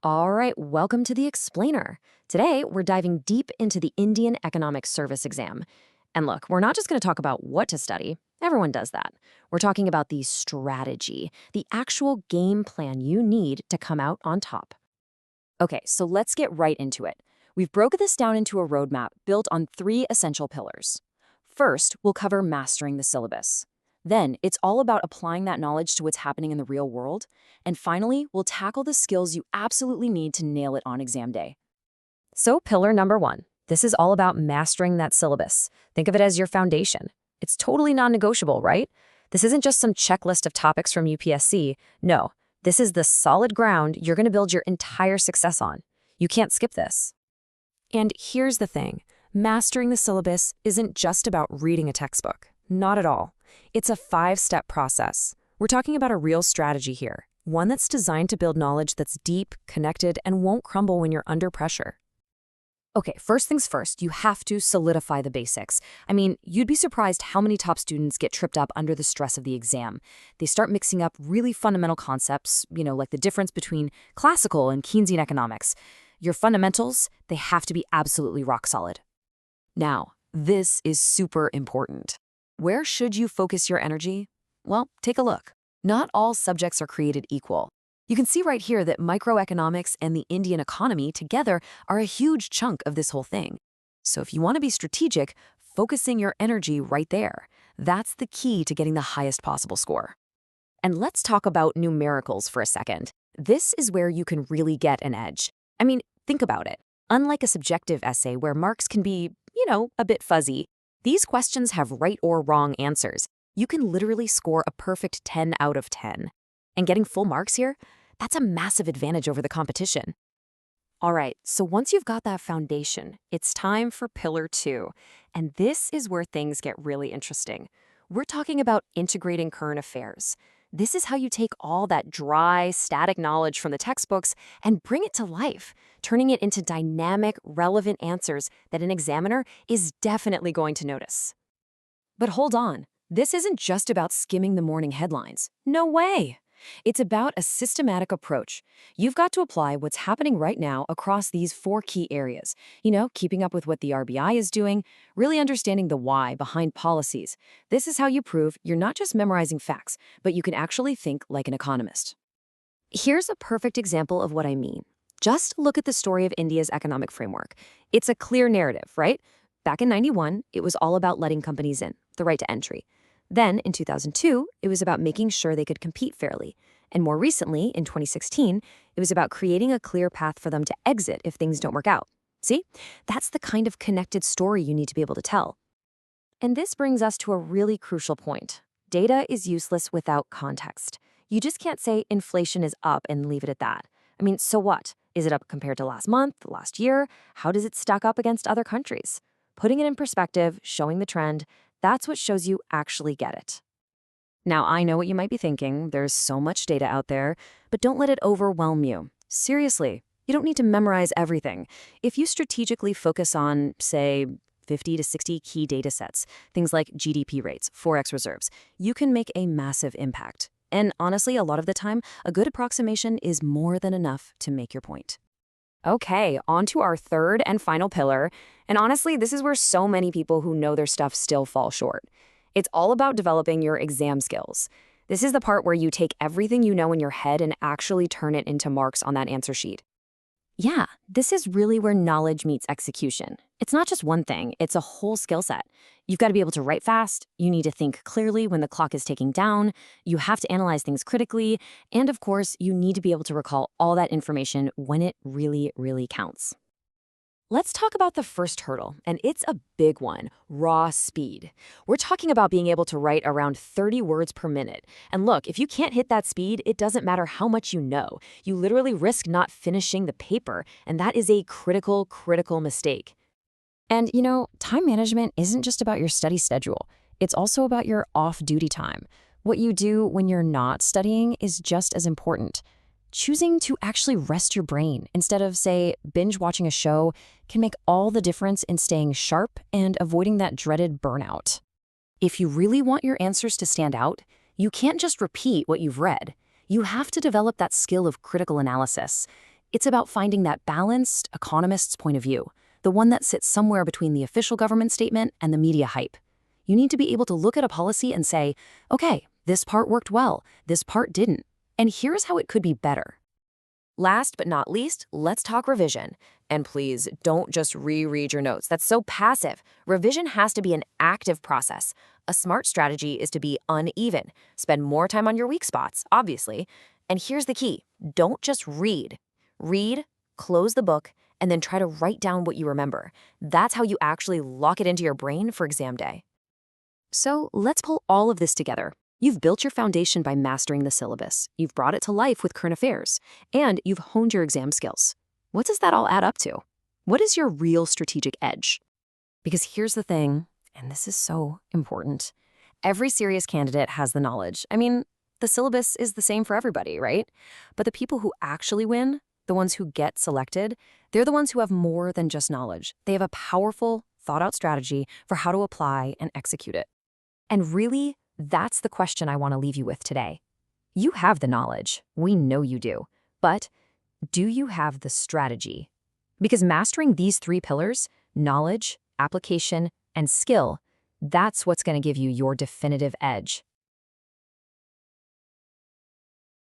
All right, welcome to the Explainer. Today, we're diving deep into the Indian Economic Service exam. And look, we're not just going to talk about what to study. Everyone does that. We're talking about the strategy, the actual game plan you need to come out on top. Okay, so let's get right into it. We've broken this down into a roadmap built on three essential pillars. First, we'll cover mastering the syllabus. Then, it's all about applying that knowledge to what's happening in the real world. And finally, we'll tackle the skills you absolutely need to nail it on exam day. So, pillar number one. This is all about mastering that syllabus. Think of it as your foundation. It's totally non-negotiable, right? This isn't just some checklist of topics from UPSC. No, this is the solid ground you're going to build your entire success on. You can't skip this. And here's the thing. Mastering the syllabus isn't just about reading a textbook. Not at all. It's a 5-step process. We're talking about a real strategy here, one that's designed to build knowledge that's deep, connected, and won't crumble when you're under pressure. Okay, first things first, you have to solidify the basics. I mean, you'd be surprised how many top students get tripped up under the stress of the exam. They start mixing up really fundamental concepts, like the difference between classical and Keynesian economics. Your fundamentals, they have to be absolutely rock solid. Now, this is super important. Where should you focus your energy? Well, take a look. Not all subjects are created equal. You can see right here that microeconomics and the Indian economy together are a huge chunk of this whole thing. So if you want to be strategic, focusing your energy right there, that's the key to getting the highest possible score. And let's talk about numericals for a second. This is where you can really get an edge. I mean, think about it. Unlike a subjective essay where marks can be, a bit fuzzy, these questions have right or wrong answers. You can literally score a perfect 10 out of 10. And getting full marks here, that's a massive advantage over the competition. All right, so once you've got that foundation, it's time for pillar 2. And this is where things get really interesting. We're talking about integrating current affairs. This is how you take all that dry, static knowledge from the textbooks and bring it to life, turning it into dynamic, relevant answers that an examiner is definitely going to notice. But hold on, this isn't just about skimming the morning headlines. No way! It's about a systematic approach. You've got to apply what's happening right now across these 4 key areas. Keeping up with what the RBI is doing, really understanding the why behind policies. This is how you prove you're not just memorizing facts, but you can actually think like an economist. Here's a perfect example of what I mean. Just look at the story of India's economic framework. It's a clear narrative, right? Back in '91, it was all about letting companies in, the right to entry. Then, in 2002, it was about making sure they could compete fairly. And more recently, in 2016, it was about creating a clear path for them to exit if things don't work out. See? That's the kind of connected story you need to be able to tell. And this brings us to a really crucial point. Data is useless without context. You just can't say inflation is up and leave it at that. I mean, so what? Is it up compared to last month, last year? How does it stack up against other countries? Putting it in perspective, showing the trend, that's what shows you actually get it. Now, I know what you might be thinking. There's so much data out there, but don't let it overwhelm you. Seriously, you don't need to memorize everything. If you strategically focus on, say, 50 to 60 key data sets, things like GDP rates, Forex reserves, you can make a massive impact. And honestly, a lot of the time, a good approximation is more than enough to make your point. Okay, on to our third and final pillar. And honestly, this is where so many people who know their stuff still fall short. It's all about developing your exam skills. This is the part where you take everything you know in your head and actually turn it into marks on that answer sheet. Yeah, this is really where knowledge meets execution. It's not just one thing, it's a whole skill set. You've got to be able to write fast, you need to think clearly when the clock is ticking down, you have to analyze things critically, and of course, you need to be able to recall all that information when it really, really counts. Let's talk about the first hurdle, and it's a big one, raw speed. We're talking about being able to write around 30 words per minute. And look, if you can't hit that speed, it doesn't matter how much you know. You literally risk not finishing the paper, and that is a critical mistake. And time management isn't just about your study schedule. It's also about your off-duty time. What you do when you're not studying is just as important. Choosing to actually rest your brain instead of, say, binge watching a show can make all the difference in staying sharp and avoiding that dreaded burnout. If you really want your answers to stand out, you can't just repeat what you've read. You have to develop that skill of critical analysis. It's about finding that balanced economist's point of view, the one that sits somewhere between the official government statement and the media hype. You need to be able to look at a policy and say, okay, this part worked well, this part didn't, and here's how it could be better. Last but not least, let's talk revision. And please, don't just reread your notes. That's so passive. Revision has to be an active process. A smart strategy is to be uneven. Spend more time on your weak spots, obviously. And here's the key. Don't just read. Read, close the book, and then try to write down what you remember. That's how you actually lock it into your brain for exam day. So let's pull all of this together. You've built your foundation by mastering the syllabus. You've brought it to life with current affairs. And you've honed your exam skills. What does that all add up to? What is your real strategic edge? Because here's the thing, and this is so important. Every serious candidate has the knowledge. I mean, the syllabus is the same for everybody, right? But the people who actually win, the ones who get selected, they're the ones who have more than just knowledge. They have a powerful, thought-out strategy for how to apply and execute it. And really, that's the question I want to leave you with today. You have the knowledge. We know you do. But do you have the strategy? Because mastering these three pillars, knowledge, application, and skill, that's what's going to give you your definitive edge.